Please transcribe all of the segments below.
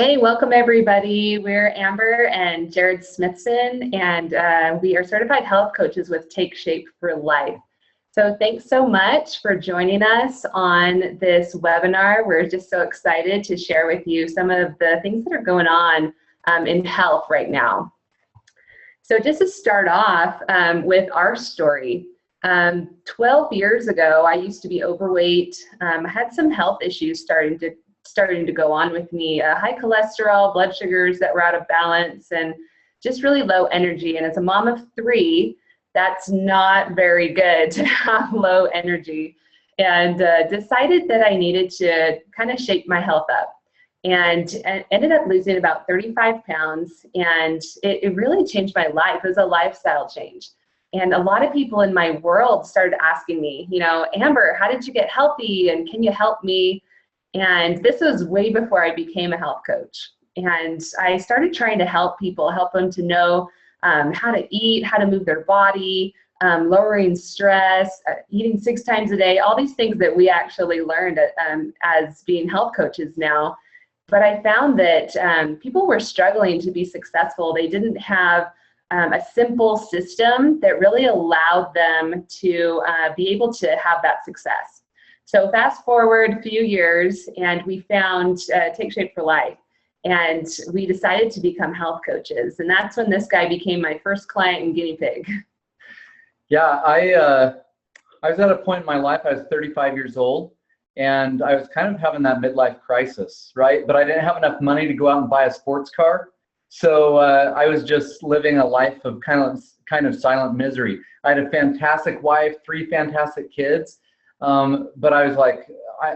Hey, welcome everybody. We're Amber and Jared Smithson, and we are certified health coaches with Take Shape for Life. So thanks so much for joining us on this webinar. We're just so excited to share with you some of the things that are going on in health right now. So just to start off with our story, 12 years ago, I used to be overweight. I had some health issues starting to go on with me, high cholesterol, blood sugars that were out of balance, and just really low energy. And as a mom of three, that's not very good to have low energy, and decided that I needed to kind of shape my health up, and ended up losing about 35 pounds. And it really changed my life. It was a lifestyle change. And a lot of people in my world started asking me, Amber, how did you get healthy? And can you help me? And this was way before I became a health coach. And I started trying to help people, help them to know how to eat, how to move their body, lowering stress, eating 6 times a day, all these things that we actually learned as being health coaches now. But I found that people were struggling to be successful. They didn't have a simple system that really allowed them to be able to have that success. So fast forward a few years, and we found Take Shape for Life, and we decided to become health coaches. And that's when this guy became my first client and guinea pig. Yeah, I was at a point in my life, I was 35 years old, and I was kind of having that midlife crisis, right? But I didn't have enough money to go out and buy a sports car. So I was just living a life of kind of silent misery. I had a fantastic wife, 3 fantastic kids. But I was like,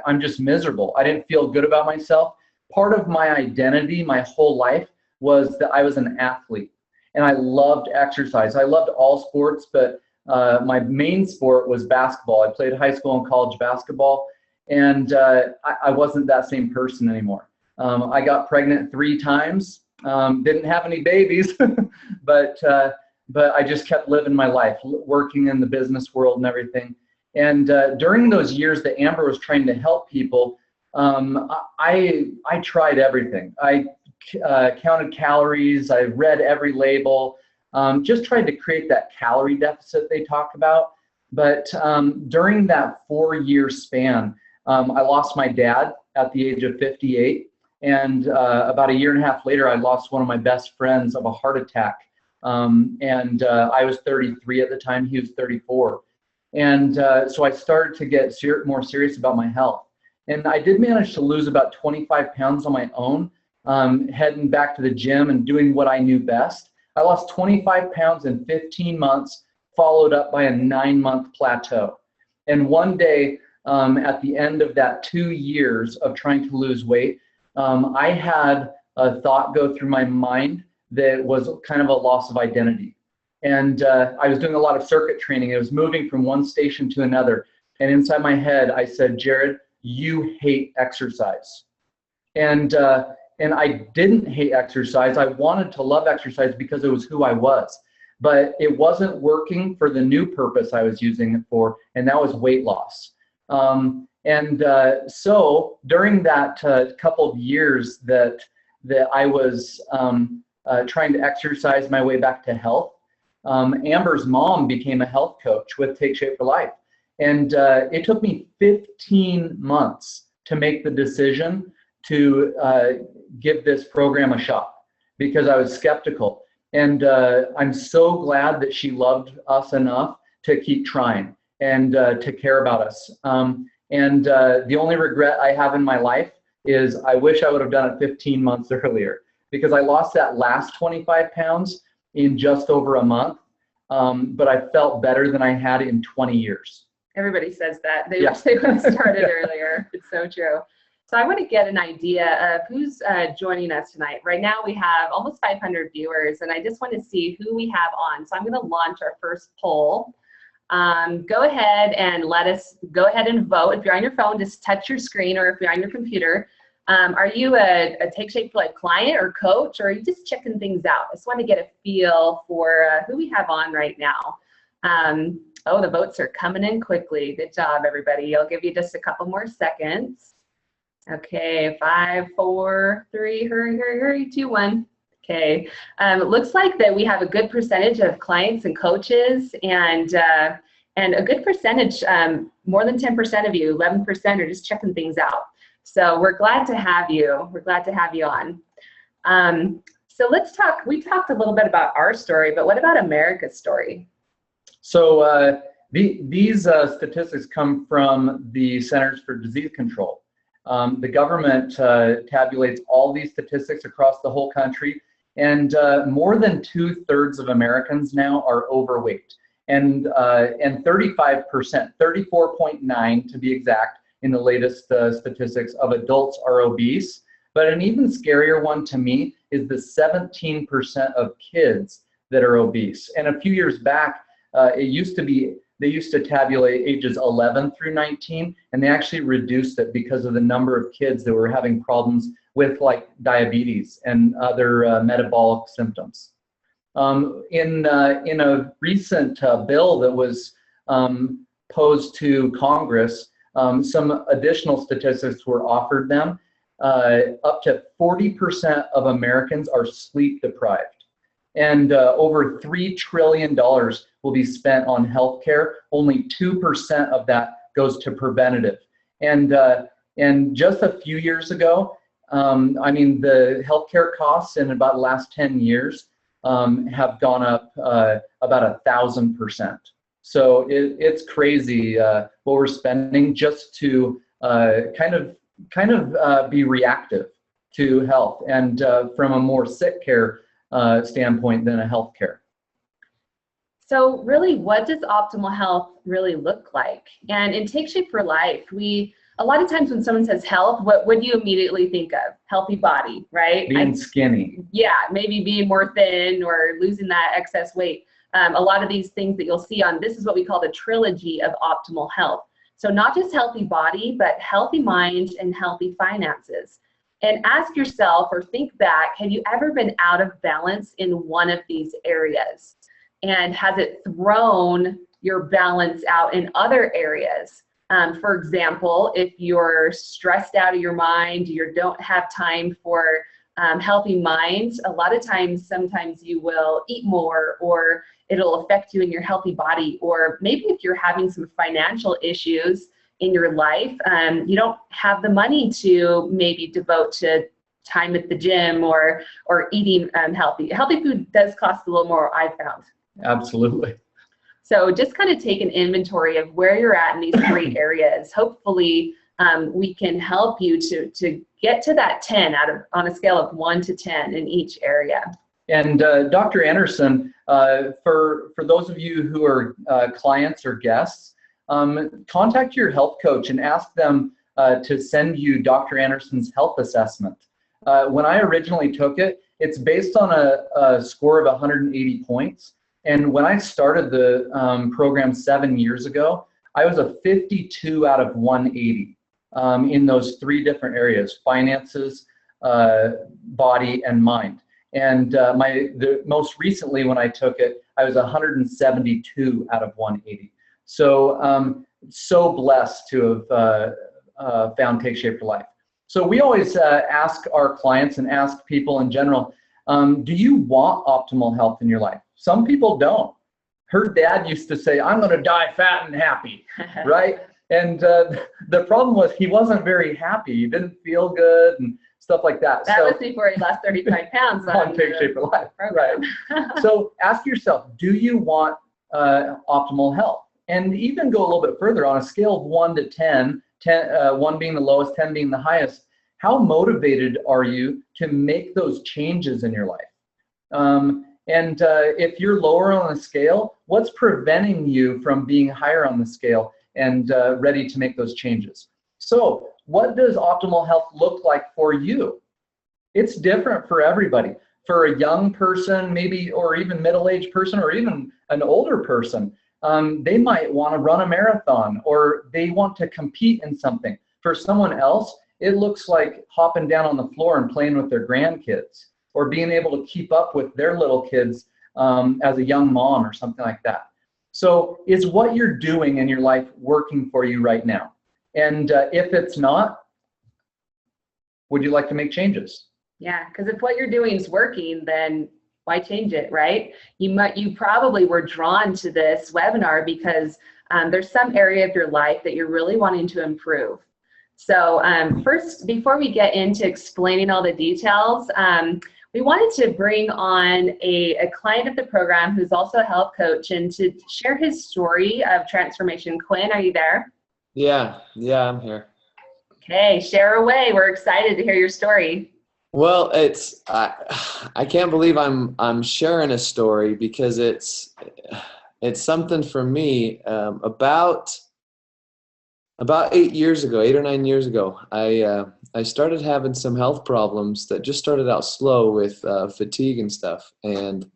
I'm just miserable. I didn't feel good about myself. Part of my identity, my whole life, was that I was an athlete, and I loved exercise. I loved all sports, but my main sport was basketball. I played high school and college basketball, and I wasn't that same person anymore. I got pregnant 3 times, didn't have any babies, but I just kept living my life, working in the business world and everything. And during those years that Amber was trying to help people, I tried everything. I counted calories. I read every label, just tried to create that calorie deficit they talk about. But during that 4-year span, I lost my dad at the age of 58. And about 1.5 years later, I lost one of my best friends of a heart attack. And I was 33 at the time. He was 34. And so I started to get more serious about my health. And I did manage to lose about 25 pounds on my own, heading back to the gym and doing what I knew best. I lost 25 pounds in 15 months, followed up by a 9-month plateau. And one day, at the end of that 2 years of trying to lose weight, I had a thought go through my mind that was kind of a loss of identity. And I was doing a lot of circuit training. It was moving from one station to another. And inside my head, I said, Jared, you hate exercise. And I didn't hate exercise. I wanted to love exercise because it was who I was. But it wasn't working for the new purpose I was using it for, and that was weight loss. So during that couple of years that I was trying to exercise my way back to health, Amber's mom became a health coach with Take Shape for Life. And it took me 15 months to make the decision to give this program a shot because I was skeptical. And I'm so glad that she loved us enough to keep trying and to care about us. The only regret I have in my life is I wish I would have done it 15 months earlier, because I lost that last 25 pounds in just over a month, but I felt better than I had in 20 years. Everybody says that. They wish they would have started earlier. It's so true. So I want to get an idea of who's joining us tonight. Right now we have almost 500 viewers, and I just want to see who we have on. So I'm going to launch our first poll. Go ahead and go ahead and vote. If you're on your phone, just touch your screen, or if you're on your computer. Are you a Take Shape for Life client or coach, or are you just checking things out? I just want to get a feel for who we have on right now. Oh, the votes are coming in quickly. Good job, everybody. I'll give you just a couple more seconds. Okay, 5, 4, 3, hurry, hurry, hurry, 2, 1. Okay, it looks like that we have a good percentage of clients and coaches, and a good percentage, more than 10% of you, 11% are just checking things out. So we're glad to have you. We're glad to have you on. So let's talk. We talked a little bit about our story, but what about America's story? So these statistics come from the Centers for Disease Control. The government tabulates all these statistics across the whole country, and more than 2/3 of Americans now are overweight, and 35%, 34.9 to be exact, in the latest statistics of adults are obese. But an even scarier one to me is the 17% of kids that are obese. And a few years back, they used to tabulate ages 11 through 19, and they actually reduced it because of the number of kids that were having problems with like diabetes and other metabolic symptoms. In a recent bill that was posed to Congress, some additional statistics were offered them. Up to 40% of Americans are sleep deprived, and over $3 trillion will be spent on healthcare. Only 2% of that goes to preventative. And just a few years ago, I mean, the healthcare costs in about the last 10 years have gone up about 1,000%. So it's crazy what we're spending just to kind of be reactive to health, and from a more sick care standpoint than a health care. So really, what does optimal health really look like? And in Take Shape for Life, a lot of times when someone says health, what do you immediately think of? Healthy body, right? Being skinny. Yeah, maybe being more thin or losing that excess weight. A lot of these things that you'll see on, this is what we call the trilogy of optimal health. So not just healthy body, but healthy mind and healthy finances. And ask yourself, or think back, have you ever been out of balance in one of these areas? And has it thrown your balance out in other areas? For example, if you're stressed out of your mind, you don't have time for healthy minds, a lot of times, sometimes you will eat more, or it'll affect you in your healthy body. Or maybe if you're having some financial issues in your life, you don't have the money to maybe devote to time at the gym or eating healthy. Healthy food does cost a little more, I've found. Absolutely. So just kind of take an inventory of where you're at in these 3 areas. Hopefully we can help you to get to that 10 on a scale of 1 to 10 in each area. And Dr. Anderson, for those of you who are clients or guests, contact your health coach and ask them to send you Dr. Anderson's health assessment. When I originally took it, it's based on a score of 180 points. And when I started the program 7 years ago, I was a 52 out of 180 in those 3 different areas: finances, body, and mind. And the most recently when I took it, I was 172 out of 180. So so blessed to have found Take Shape for Life. So we always ask our clients and ask people in general, do you want optimal health in your life? Some people don't. Her dad used to say, I'm going to die fat and happy, right? And the problem was he wasn't very happy. He didn't feel good and stuff like that. That was before he lost 35 pounds on Take Shape for Life, right? So ask yourself, do you want optimal health? And even go a little bit further on a scale of 1 to 10, 1 being the lowest, 10 being the highest. How motivated are you to make those changes in your life? And if you're lower on the scale, what's preventing you from being higher on the scale and ready to make those changes? So what does optimal health look like for you? It's different for everybody. For a young person, maybe, or even middle-aged person, or even an older person, they might want to run a marathon, or they want to compete in something. For someone else, it looks like hopping down on the floor and playing with their grandkids, or being able to keep up with their little kids as a young mom or something like that. So is what you're doing in your life working for you right now? And if it's not, would you like to make changes? Yeah, because if what you're doing is working, then why change it, right? You probably were drawn to this webinar because there's some area of your life that you're really wanting to improve. So first, before we get into explaining all the details, we wanted to bring on a client of the program who's also a health coach and to share his story of transformation. Quinn, are you there? Yeah, I'm here. Okay, share away. We're excited to hear your story. Well, I can't believe I'm sharing a story because it's something for me. About 8 or 9 years ago, I started having some health problems that just started out slow with fatigue and stuff, and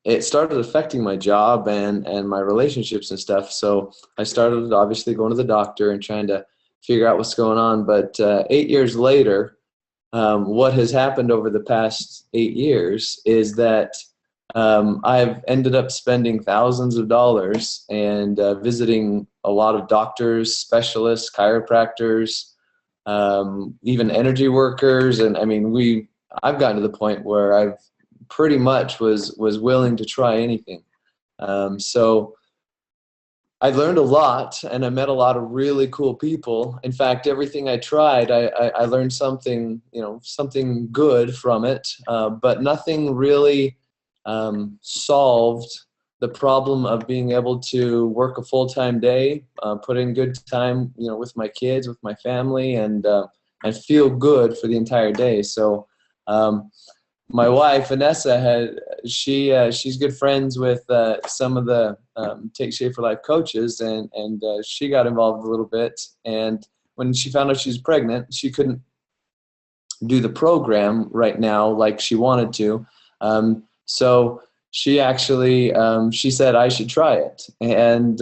it started affecting my job and my relationships and stuff. So I started obviously going to the doctor and trying to figure out what's going on. But 8 years later, what has happened over the past 8 years is that I've ended up spending thousands of dollars and visiting a lot of doctors, specialists, chiropractors, even energy workers. And I mean, I've gotten to the point where I've pretty much was willing to try anything. So I learned a lot, and I met a lot of really cool people. In fact, everything I tried, I learned something, something good from it, but nothing really solved the problem of being able to work a full-time day, put in good time, with my kids, with my family, and feel good for the entire day. So my wife Vanessa she's good friends with some of the Take Shape for Life coaches, and she got involved a little bit. And when she found out she was pregnant, she couldn't do the program right now like she wanted to. So she actually she said I should try it, and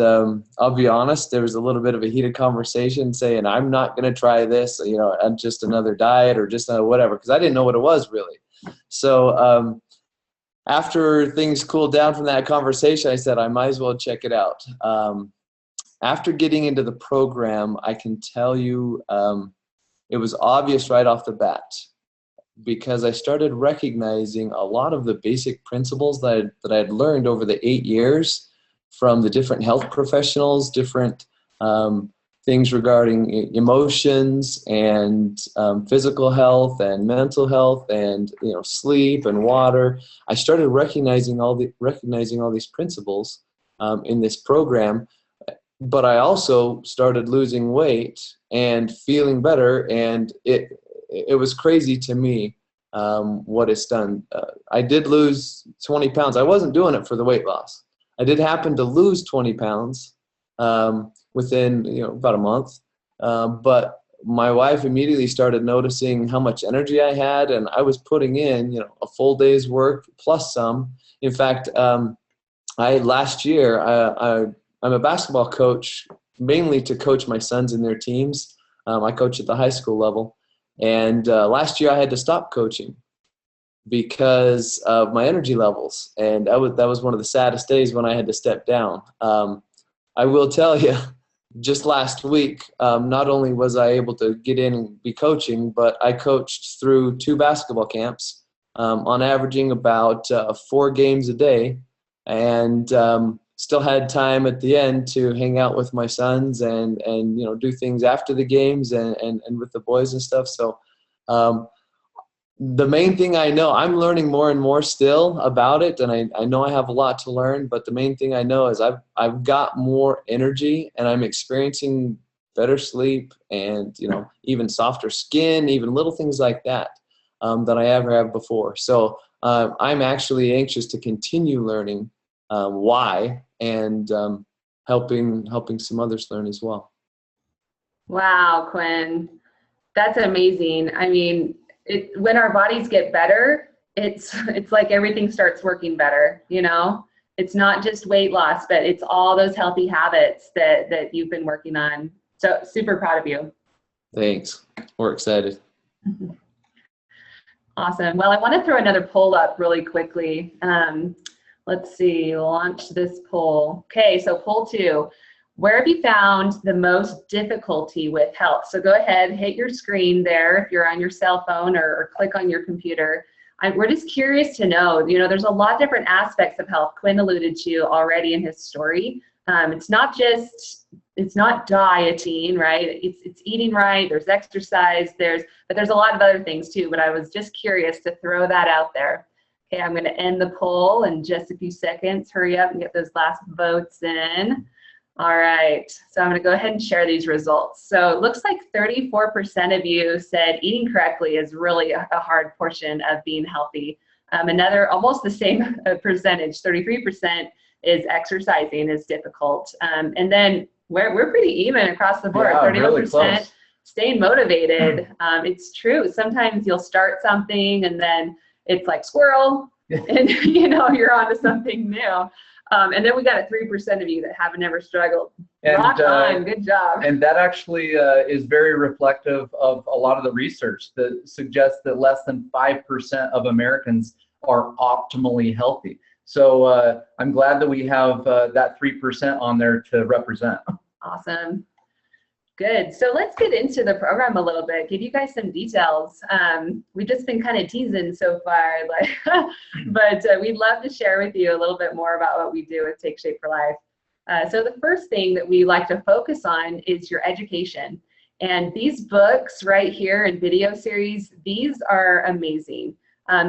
I'll be honest, there was a little bit of a heated conversation saying I'm not going to try this, I'm just another diet or just whatever, because I didn't know what it was really. So after things cooled down from that conversation, I said I might as well check it out. After getting into the program, I can tell you it was obvious right off the bat, because I started recognizing a lot of the basic principles that I had learned over the 8 years from the different health professionals, different things regarding emotions and physical health and mental health and sleep and water. I started recognizing all these principles in this program, but I also started losing weight and feeling better, and it was crazy to me what it's done. I did lose 20 pounds. I wasn't doing it for the weight loss. I did happen to lose 20 pounds within about a month, but my wife immediately started noticing how much energy I had, and I was putting in a full day's work plus some. In fact, last year I'm a basketball coach, mainly to coach my sons and their teams. I coach at the high school level, and last year I had to stop coaching because of my energy levels, and that was one of the saddest days when I had to step down. I will tell you, just last week, not only was I able to get in and be coaching, but I coached through 2 basketball camps, on averaging about 4 games a day, and still had time at the end to hang out with my sons and do things after the games and with the boys and stuff. So the main thing I know, I'm learning more and more still about it, and I know I have a lot to learn, but the main thing I know is I've got more energy, and I'm experiencing better sleep and even softer skin, even little things like that than I ever have before. So I'm actually anxious to continue learning why, and helping some others learn as well. Wow, Quinn, that's amazing. I mean, when our bodies get better, it's like everything starts working better. It's not just weight loss, but it's all those healthy habits that you've been working on. So super proud of you. Thanks. We're excited. Awesome. Well, I want to throw another poll up really quickly. Let's see, launch this poll. Okay, so poll 2. where have you found the most difficulty with health? So go ahead, hit your screen there if you're on your cell phone, or click on your computer. We're just curious to know, there's a lot of different aspects of health. Quinn alluded to already in his story. It's not dieting, right? It's eating right, there's exercise, but there's a lot of other things too, but I was just curious to throw that out there. Okay, I'm gonna end the poll in just a few seconds. Hurry up and get those last votes in. All right, so I'm gonna go ahead and share these results. So it looks like 34% of you said eating correctly is really a hard portion of being healthy. Another, almost the same percentage, 33%, is exercising is difficult. And then we're pretty even across the board, Yeah, 31%. really close. Staying motivated. It's true, sometimes you'll start something and then it's like squirrel, and you're onto something new. And then we got a 3% of you that haven't ever struggled. And, Rock on, good job. And that actually is very reflective of a lot of the research that suggests that less than 5% of Americans are optimally healthy. So I'm glad that we have that 3% on there to represent. Awesome. Good. So let's get into the program a little bit, give you guys some details. We've just been kind of teasing so far, but we'd love to share with you a little bit more about what we do with Take Shape for Life. So the first thing that we like to focus on is your education. And these books right here and video series, these are amazing.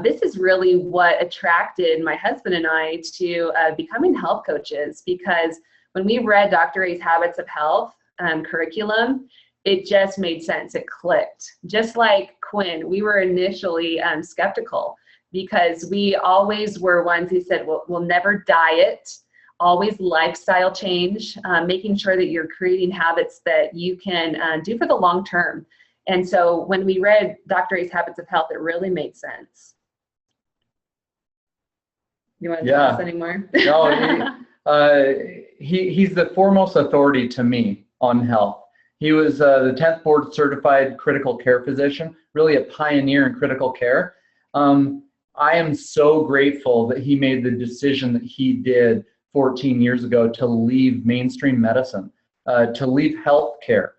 This is really what attracted my husband and I to becoming health coaches, because when we read Dr. A's Habits of Health curriculum, it just made sense. It clicked. Just like Quinn, we were initially skeptical, because we always were ones who said, we'll never diet, always lifestyle change, making sure that you're creating habits that you can do for the long term. And so when we read Dr. A's Habits of Health, it really made sense. You want to tell us anymore? No, he's the foremost authority to me on health. He was the 10th board certified critical care physician, really a pioneer in critical care. I am so grateful that he made the decision that he did 14 years ago to leave mainstream medicine, to leave healthcare.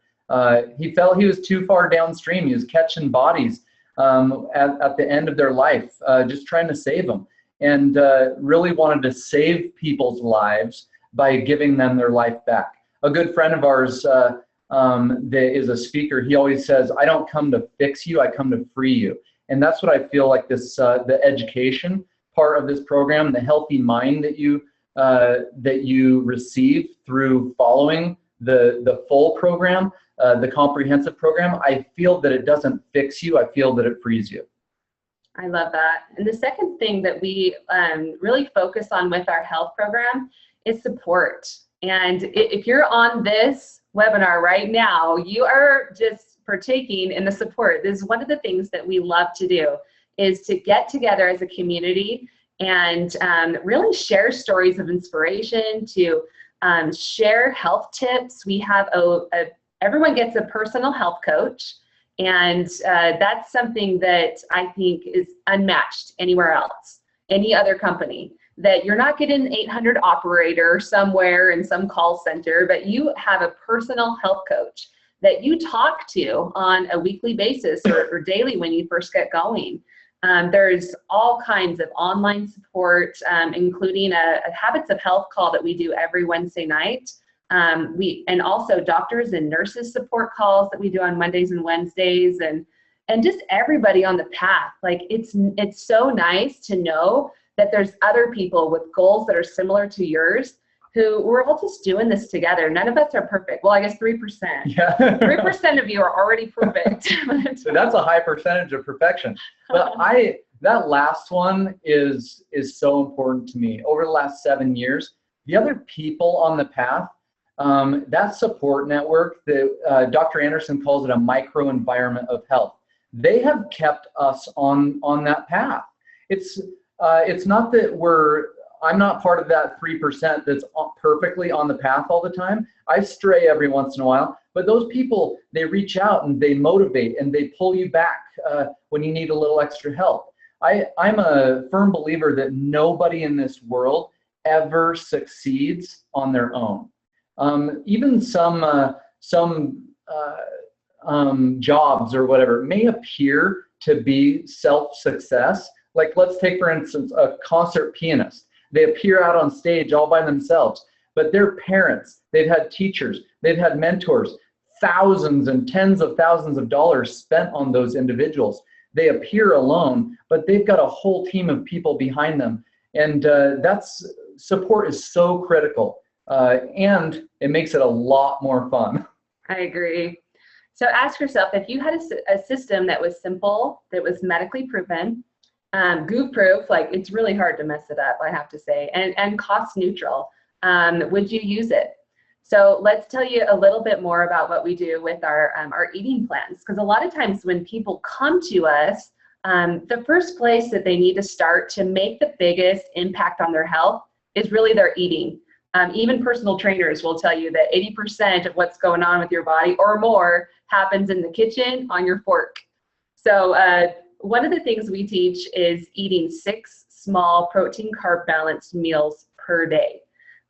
He felt he was too far downstream. He was catching bodies at the end of their life, just trying to save them, and really wanted to save people's lives by giving them their life back. A good friend of ours that is a speaker, he always says, I don't come to fix you, I come to free you. And that's what I feel like this, the education part of this program, the healthy mind that you receive through following the full program, the comprehensive program, I feel that it doesn't fix you, I feel that it frees you. I love that. And the second thing that we really focus on with our health program is support. And if you're on this webinar right now, you are just partaking in the support. This is one of the things that we love to do, is to get together as a community and really share stories of inspiration, to share health tips. We have everyone gets a personal health coach, and that's something that I think is unmatched anywhere else, any other company. That you're not getting an 800 operator somewhere in some call center, but you have a personal health coach that you talk to on a weekly basis or daily when you first get going. There's all kinds of online support, including a Habits of Health call that we do every Wednesday night. And also doctors and nurses support calls that we do on Mondays and Wednesdays, and just everybody on the path. Like it's so nice to know that there's other people with goals that are similar to yours, who we're all just doing this together. None of us are perfect. Well, I guess 3%. Yeah. 3% of you are already perfect. So that's a high percentage of perfection. But that last one is so important to me. Over the last 7 years, the other people on the path, that support network, that Dr. Anderson calls it a microenvironment of health. They have kept us on that path. It's not that I'm not part of that 3% that's perfectly on the path all the time. I stray every once in a while, but those people, they reach out and they motivate and they pull you back when you need a little extra help. I'm a firm believer that nobody in this world ever succeeds on their own. Even some jobs or whatever may appear to be self-success. Like let's take, for instance, a concert pianist. They appear out on stage all by themselves, but their parents, they've had teachers, they've had mentors, thousands and tens of thousands of dollars spent on those individuals. They appear alone, but they've got a whole team of people behind them. And support is so critical, and it makes it a lot more fun. I agree. So ask yourself, if you had a system that was simple, that was medically proven, goo-proof, like it's really hard to mess it up, I have to say, and cost neutral, would you use it? So let's tell you a little bit more about what we do with our eating plans, because a lot of times when people come to us, the first place that they need to start to make the biggest impact on their health is really their eating. Even personal trainers will tell you that 80% of what's going on with your body or more happens in the kitchen on your fork. So one of the things we teach is eating 6 small protein carb balanced meals per day.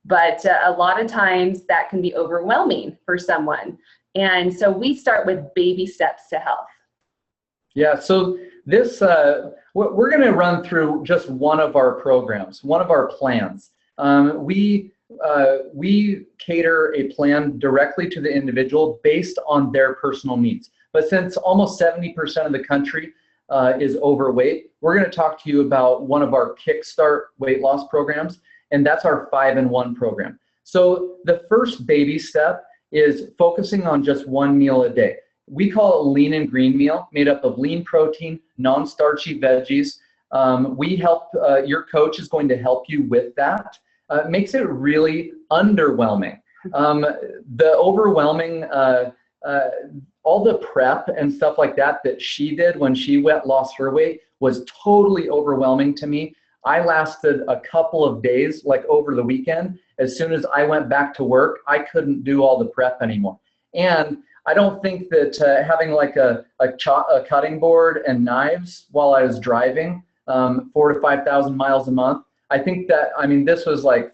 But a lot of times that can be overwhelming for someone. And so we start with baby steps to health. Yeah, so this, we're going to run through just one of our programs, one of our plans. We cater a plan directly to the individual based on their personal needs. But since almost 70% of the country is overweight, we're going to talk to you about one of our Kickstart weight loss programs, and that's our 5-in-1 program. So the first baby step is focusing on just one meal a day. We call it a lean and green meal, made up of lean protein, non-starchy veggies. We help, your coach is going to help you with that. It makes it really underwhelming. The overwhelming, all the prep and stuff like that she did when she lost her weight was totally overwhelming to me. I lasted a couple of days, like over the weekend. As soon as I went back to work, I couldn't do all the prep anymore. And I don't think that having like a cutting board and knives while I was driving 4,000 to 5,000 miles a month, I think that, I mean, this was like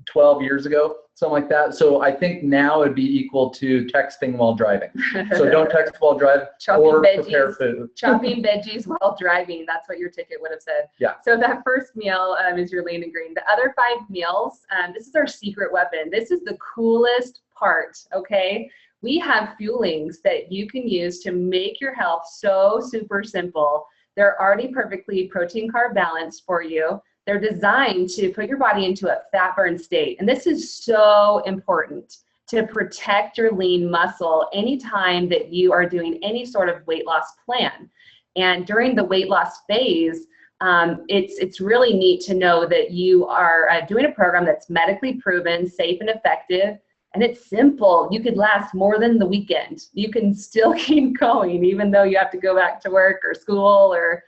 12 years ago, something like that. So I think now it'd be equal to texting while driving. So don't text while driving or prepare food. Chopping veggies while driving. That's what your ticket would have said. Yeah. So that first meal is your lean and green. The other 5 meals, this is our secret weapon. This is the coolest part, okay? We have fuelings that you can use to make your health so super simple. They're already perfectly protein carb balanced for you. They're designed to put your body into a fat burn state. And this is so important to protect your lean muscle anytime that you are doing any sort of weight loss plan. And during the weight loss phase, it's really neat to know that you are doing a program that's medically proven, safe and effective, and it's simple. You could last more than the weekend. You can still keep going even though you have to go back to work or school or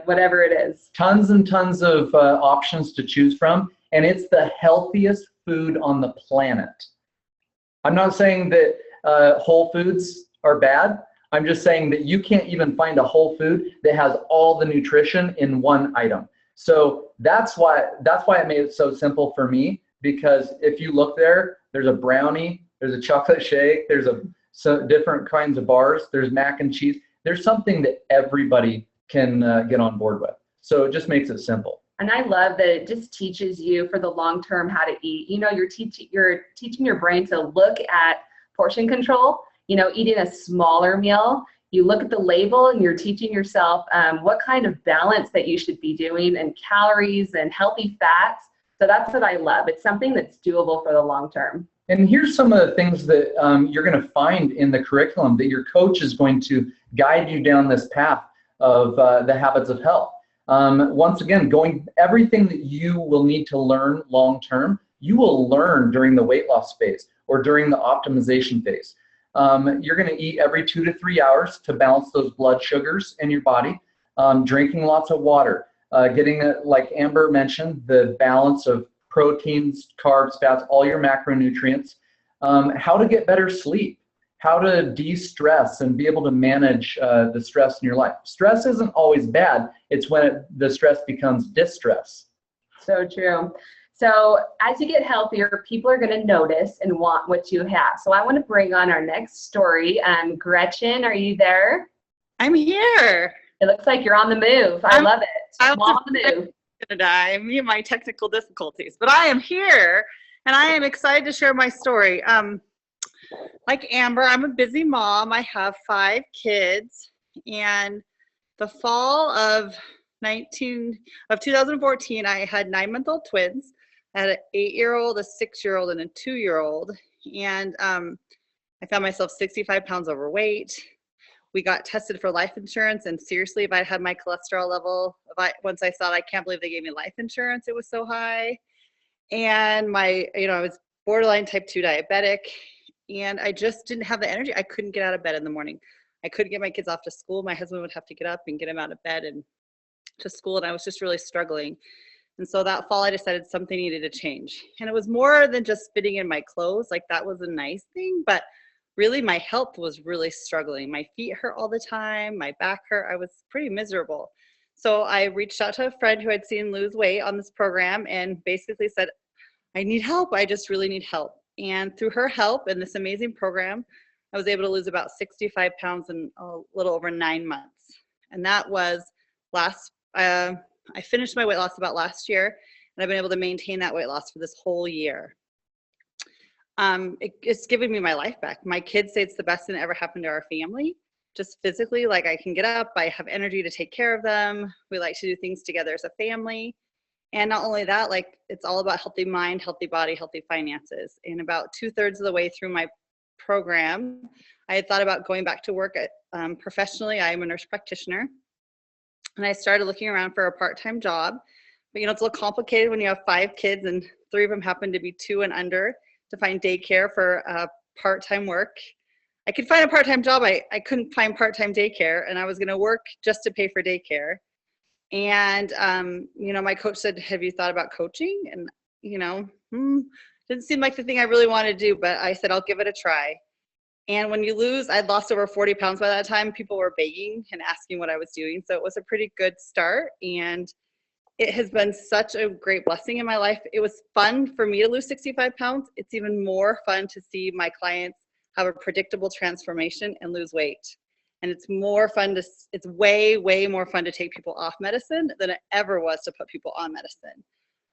whatever it is. Tons and tons of options to choose from, and it's the healthiest food on the planet. I'm not saying that whole foods are bad. I'm just saying that you can't even find a whole food that has all the nutrition in one item. So that's why it made it so simple for me, because if you look there's a brownie, there's a chocolate shake, there's some different kinds of bars, there's mac and cheese. There's something that everybody can get on board with. So it just makes it simple. And I love that it just teaches you for the long term how to eat. You know, you're teaching your brain to look at portion control, you know, eating a smaller meal. You look at the label and you're teaching yourself what kind of balance that you should be doing and calories and healthy fats. So that's what I love. It's something that's doable for the long term. And here's some of the things that you're going to find in the curriculum that your coach is going to guide you down this path of the habits of health. Once again, everything that you will need to learn long term, you will learn during the weight loss phase or during the optimization phase. You're going to eat every 2 to 3 hours to balance those blood sugars in your body, drinking lots of water, getting, like Amber mentioned, the balance of proteins, carbs, fats, all your macronutrients, how to get better sleep, how to de-stress and be able to manage the stress in your life. Stress isn't always bad. It's when the stress becomes distress. So true. So as you get healthier, people are going to notice and want what you have. So I want to bring on our next story. Gretchen, are you there? I'm here. It looks like you're on the move. I love it. I'm Mom on the move. gonna die. Me and my technical difficulties, but I am here, and I am excited to share my story. Like Amber, I'm a busy mom. I have 5 kids, and the fall of 2014, I had 9-month-old twins. I had an 8-year-old, a 6-year-old, and a 2-year-old, and I found myself 65 pounds overweight. We got tested for life insurance, and seriously, if I had my cholesterol level, once I saw it, I can't believe they gave me life insurance. It was so high. And I was borderline type 2 diabetic, and I just didn't have the energy. I couldn't get out of bed in the morning. I couldn't get my kids off to school. My husband would have to get up and get them out of bed and to school, and I was just really struggling. And so that fall, I decided something needed to change. And it was more than just fitting in my clothes. Like, that was a nice thing, but really my health was really struggling. My feet hurt all the time. My back hurt. I was pretty miserable. So I reached out to a friend who I'd seen lose weight on this program and basically said, I need help. I just really need help. And through her help and this amazing program, I was able to lose about 65 pounds in a little over 9 months. And that was I finished my weight loss about last year, and I've been able to maintain that weight loss for this whole year. It's given me my life back. My kids say it's the best thing that ever happened to our family. Just physically, like, I can get up, I have energy to take care of them. We like to do things together as a family. And not only that, like, it's all about healthy mind, healthy body, healthy finances. And about 2/3 of the way through my program, I had thought about going back to work professionally. I am a nurse practitioner. And I started looking around for a part-time job. But, it's a little complicated when you have 5 kids and 3 of them happen to be 2 and under, to find daycare for part-time work. I could find a part-time job. I couldn't find part-time daycare, and I was going to work just to pay for daycare. And, my coach said, have you thought about coaching? And, didn't seem like the thing I really wanted to do, but I said, I'll give it a try. And when you lose, I'd lost over 40 pounds by that time. People were begging and asking what I was doing. So it was a pretty good start. And it has been such a great blessing in my life. It was fun for me to lose 65 pounds. It's even more fun to see my clients have a predictable transformation and lose weight. And it's way, way more fun to take people off medicine than it ever was to put people on medicine.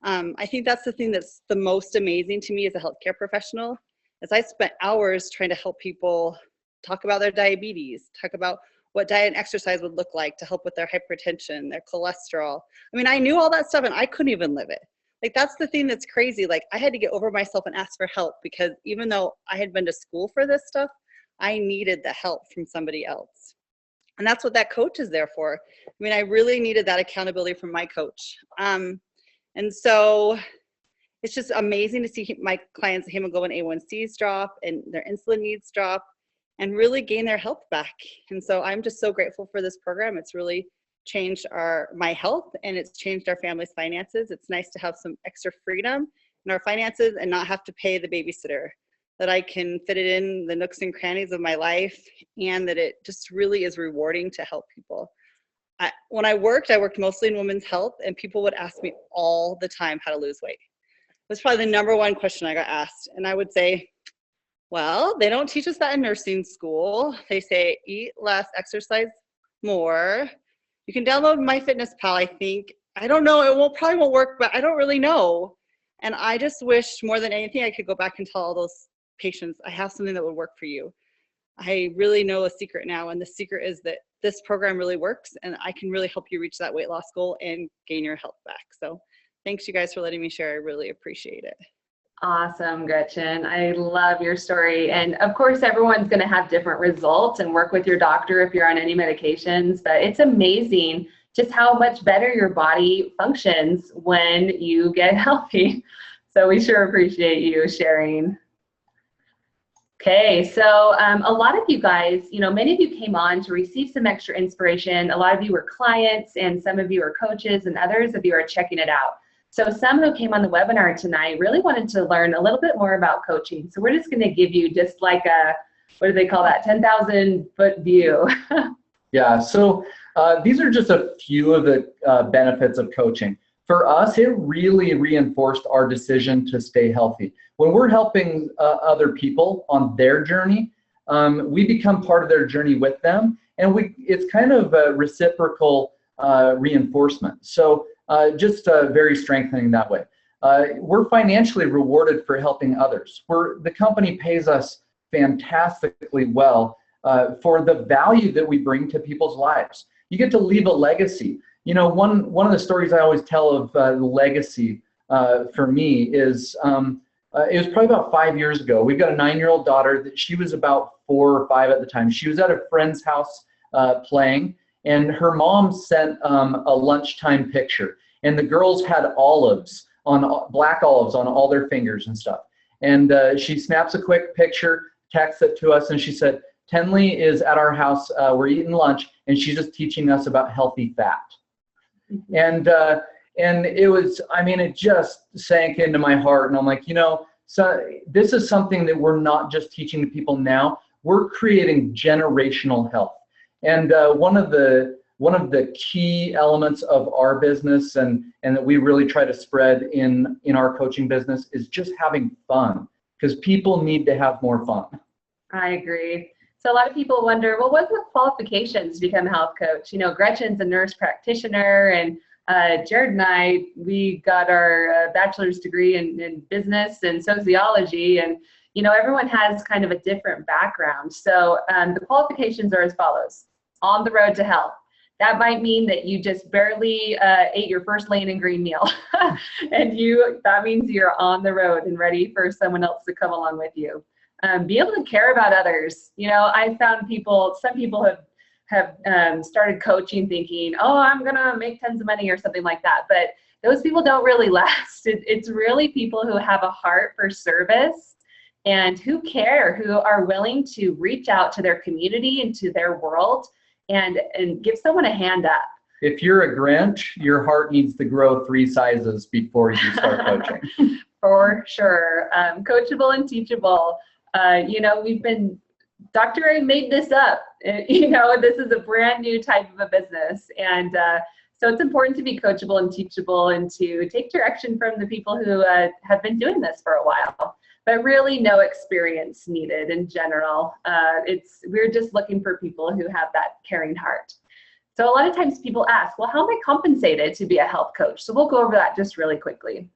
I think that's the thing that's the most amazing to me as a healthcare professional, is I spent hours trying to help people talk about their diabetes, talk about what diet and exercise would look like to help with their hypertension, their cholesterol. I mean, I knew all that stuff and I couldn't even live it. Like, that's the thing that's crazy. Like, I had to get over myself and ask for help, because even though I had been to school for this stuff, I needed the help from somebody else. And that's what that coach is there for. I mean, I really needed that accountability from my coach. And so it's just amazing to see my clients' hemoglobin A1Cs drop and their insulin needs drop and really gain their health back. And so I'm just so grateful for this program. It's really changed my health, and it's changed our family's finances. It's nice to have some extra freedom in our finances and not have to pay the babysitter, that I can fit it in the nooks and crannies of my life, and that it just really is rewarding to help people. When I worked mostly in women's health, and people would ask me all the time how to lose weight. It was probably the number one question I got asked. And I would say, well, they don't teach us that in nursing school. They say eat less, exercise more. You can download MyFitnessPal, I think. I don't know, probably won't work, but I don't really know. And I just wish more than anything I could go back and tell all those patients, I have something that would work for you. I really know a secret now, and the secret is that this program really works, and I can really help you reach that weight loss goal and gain your health back. So thanks, you guys, for letting me share. I really appreciate it. Awesome, Gretchen. I love your story. And of course, everyone's going to have different results, and work with your doctor if you're on any medications. But it's amazing just how much better your body functions when you get healthy. So we sure appreciate you sharing. Okay, so a lot of you guys, many of you came on to receive some extra inspiration. A lot of you were clients, and some of you are coaches, and others of you are checking it out. So some who came on the webinar tonight really wanted to learn a little bit more about coaching. So we're just going to give you just like a, what do they call that, 10,000-foot view. Yeah, so these are just a few of the benefits of coaching. For us, it really reinforced our decision to stay healthy. When we're helping other people on their journey, we become part of their journey with them, and it's kind of a reciprocal reinforcement. So just very strengthening that way. We're financially rewarded for helping others. The company pays us fantastically well for the value that we bring to people's lives. You get to leave a legacy. You know, one of the stories I always tell of the legacy for me is it was probably about 5 years ago. We've got a 9-year-old daughter that she was about 4 or 5 at the time. She was at a friend's house playing, and her mom sent a lunchtime picture, and the girls had black olives on all their fingers and stuff. And she snaps a quick picture, texts it to us, and she said, Tenley is at our house, we're eating lunch, and she's just teaching us about healthy fat. And it was, I mean, it just sank into my heart, and I'm like, you know, so this is something that we're not just teaching to people now, we're creating generational health. And one of the key elements of our business and that we really try to spread in our coaching business is just having fun, because people need to have more fun. I agree. So a lot of people wonder, well, what are the qualifications to become a health coach? You know, Gretchen's a nurse practitioner, and Jared and I, we got our bachelor's degree in business and sociology, and you know, everyone has kind of a different background. So the qualifications are as follows: on the road to health. That might mean that you just barely ate your first Lane and Green meal, and that means you're on the road and ready for someone else to come along with you. Be able to care about others. You know, I found some people have started coaching thinking, oh, I'm gonna make tons of money or something like that. But those people don't really last. It's really people who have a heart for service and who care, who are willing to reach out to their community and to their world and give someone a hand up. If you're a Grinch, your heart needs to grow 3 sizes before you start coaching. For sure. Coachable and teachable. You know, Dr. A made this up. You know, this is a brand new type of a business. And so it's important to be coachable and teachable and to take direction from the people who have been doing this for a while. But really no experience needed in general. We're just looking for people who have that caring heart. So a lot of times people ask, well, how am I compensated to be a health coach? So we'll go over that just really quickly.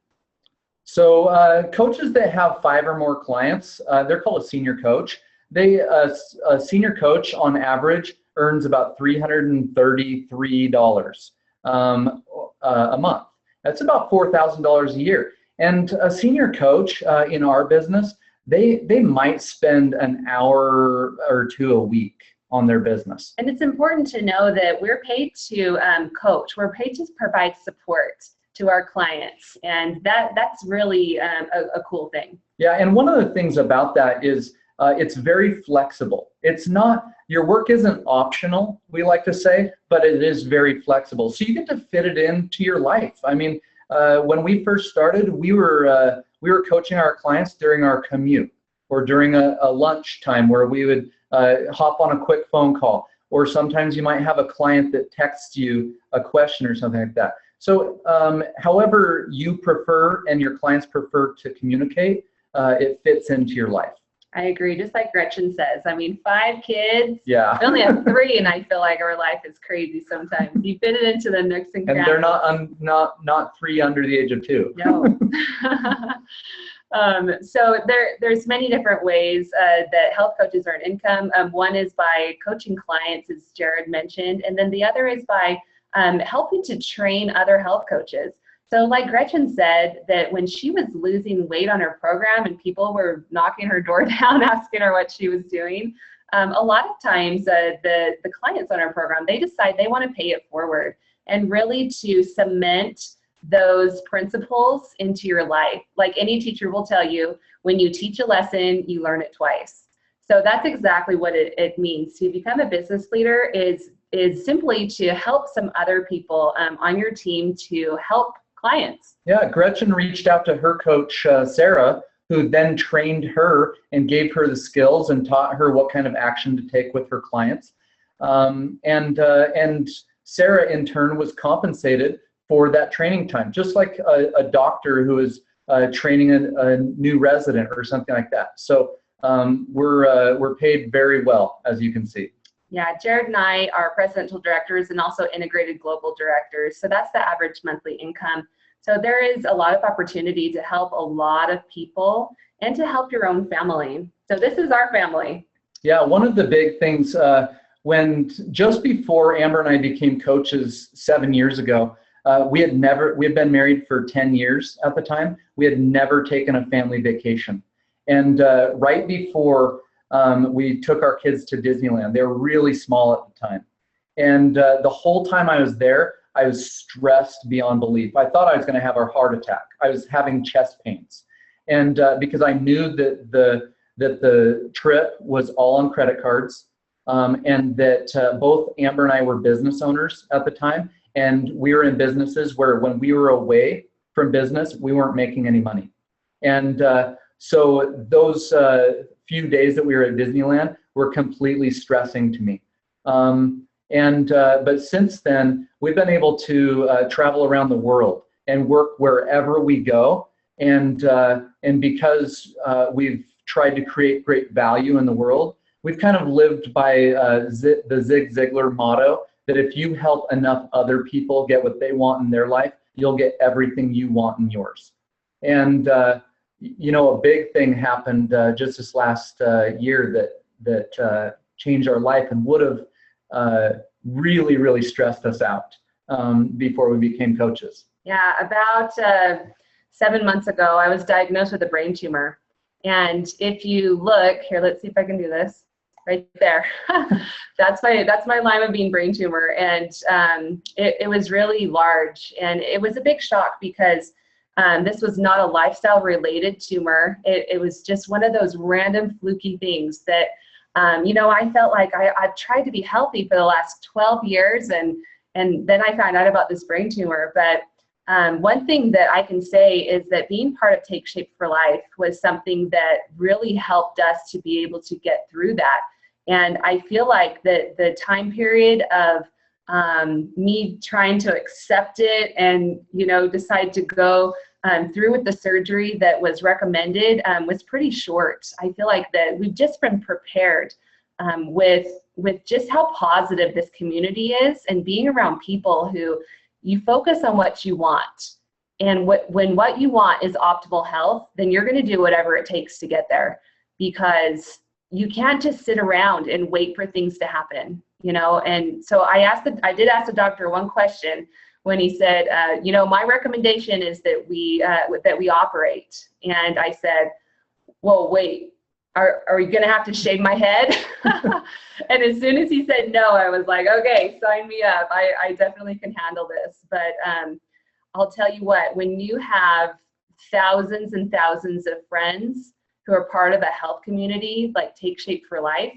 So coaches that have 5 or more clients, they're called a senior coach. A senior coach on average earns about $333 a month. That's about $4,000 a year. And a senior coach in our business, they might spend an hour or 2 a week on their business. And it's important to know that we're paid to coach. We're paid to provide support to our clients, and that's really a cool thing. Yeah, and one of the things about that is it's very flexible. It's not, your work isn't optional, we like to say, but it is very flexible. So you get to fit it into your life. I mean, when we first started, we were coaching our clients during our commute or during a lunch time where we would hop on a quick phone call, or sometimes you might have a client that texts you a question or something like that. So however you prefer and your clients prefer to communicate, it fits into your life. I agree. Just like Gretchen says, I mean, 5 kids. Yeah. We only have 3, and I feel like our life is crazy sometimes. You fit it into the nooks and crannies. And they're not 3 under the age of 2. No. So there's many different ways that health coaches earn income. One is by coaching clients, as Jared mentioned, and then the other is by helping to train other health coaches. So like Gretchen said, that when she was losing weight on her program and people were knocking her door down, asking her what she was doing, a lot of times the clients on our program, they decide they want to pay it forward and really to cement those principles into your life. Like any teacher will tell you, when you teach a lesson, you learn it twice. So that's exactly what it means. To become a business leader is simply to help some other people on your team to help clients. Yeah, Gretchen reached out to her coach, Sarah, who then trained her and gave her the skills and taught her what kind of action to take with her clients. And Sarah, in turn, was compensated for that training time, just like a doctor who is training a new resident or something like that. So we're paid very well, as you can see. Yeah, Jared and I are presidential directors and also integrated global directors. So that's the average monthly income. So there is a lot of opportunity to help a lot of people and to help your own family. So this is our family. Yeah, one of the big things when just before Amber and I became coaches 7 years ago, we had been married for 10 years at the time. We had never taken a family vacation. And right before we took our kids to Disneyland, they were really small at the time. And the whole time I was there, I was stressed beyond belief. I thought I was going to have a heart attack. I was having chest pains. And because I knew that the trip was all on credit cards, and that both Amber and I were business owners at the time, and we were in businesses where when we were away from business, we weren't making any money. And so those few days that we were at Disneyland were completely stressing to me. But since then, we've been able to travel around the world and work wherever we go. And because we've tried to create great value in the world, we've kind of lived by the Zig Ziglar motto that if you help enough other people get what they want in their life, you'll get everything you want in yours. And you know, a big thing happened just this last year that changed our life and would have really, really stressed us out before we became coaches. Yeah, about 7 months ago, I was diagnosed with a brain tumor. And if you look here, let's see if I can do this. Right there. That's my Lima bean brain tumor. And it was really large. And it was a big shock because this was not a lifestyle related tumor. It was just one of those random fluky things that, you know, I felt like I've tried to be healthy for the last 12 years. And then I found out about this brain tumor. But one thing that I can say is that being part of Take Shape for Life was something that really helped us to be able to get through that. And I feel like the time period of me trying to accept it and, you know, decide to go through with the surgery that was recommended was pretty short. I feel like that we've just been prepared with just how positive this community is and being around people who you focus on what you want. And when what you want is optimal health, then you're going to do whatever it takes to get there, because you can't just sit around and wait for things to happen, you know? And so I did ask the doctor one question when he said, you know, my recommendation is that we operate. And I said, well, wait, are we going to have to shave my head? And as soon as he said no, I was like, okay, sign me up. I definitely can handle this. But I'll tell you what, when you have thousands and thousands of friends who are part of a health community like Take Shape for Life,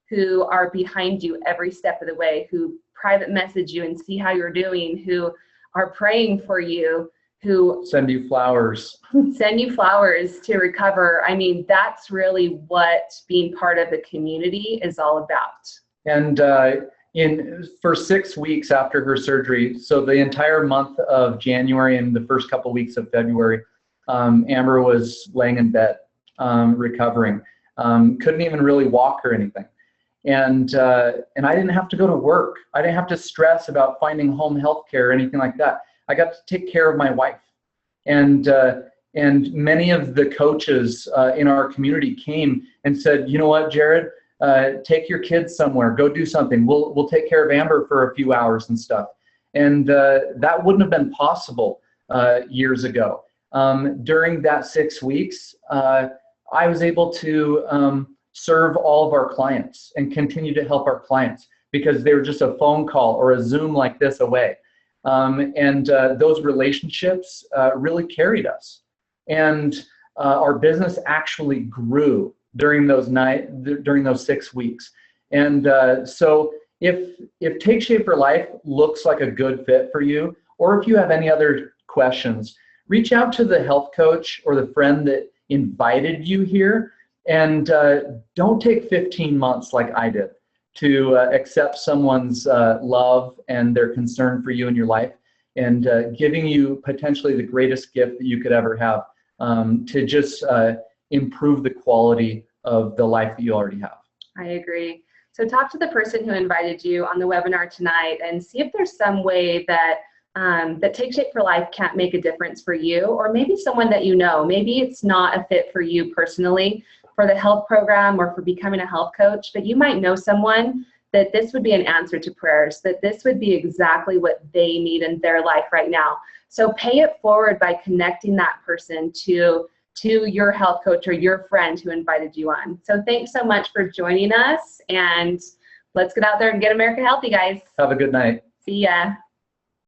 who are behind you every step of the way, who private message you and see how you're doing, who are praying for you, who send you flowers to recover. I mean, that's really what being part of the community is all about. And for 6 weeks after her surgery, so the entire month of January and the first couple weeks of February, Amber was laying in bed, recovering. Couldn't even really walk or anything. And I didn't have to go to work. I didn't have to stress about finding home health care or anything like that. I got to take care of my wife. And many of the coaches in our community came and said, you know what, Jared, take your kids somewhere, go do something. We'll take care of Amber for a few hours and stuff. And that wouldn't have been possible years ago. During that 6 weeks, I was able to serve all of our clients and continue to help our clients because they were just a phone call or a Zoom like this away. Those relationships really carried us. And our business actually grew during those 6 weeks. And so if Take Shape for Life looks like a good fit for you, or if you have any other questions, reach out to the health coach or the friend that invited you here. And don't take 15 months like I did to accept someone's love and their concern for you in your life. giving you potentially the greatest gift that you could ever have, to just improve the quality of the life that you already have. I agree. So talk to the person who invited you on the webinar tonight and see if there's some way that that Take Shape for Life can't make a difference for you, or maybe someone that you know. Maybe it's not a fit for you personally for the health program or for becoming a health coach, but you might know someone that this would be an answer to prayers, that this would be exactly what they need in their life right now. So pay it forward by connecting that person to your health coach or your friend who invited you on. So thanks so much for joining us, and let's get out there and get America healthy, guys. Have a good night. See ya.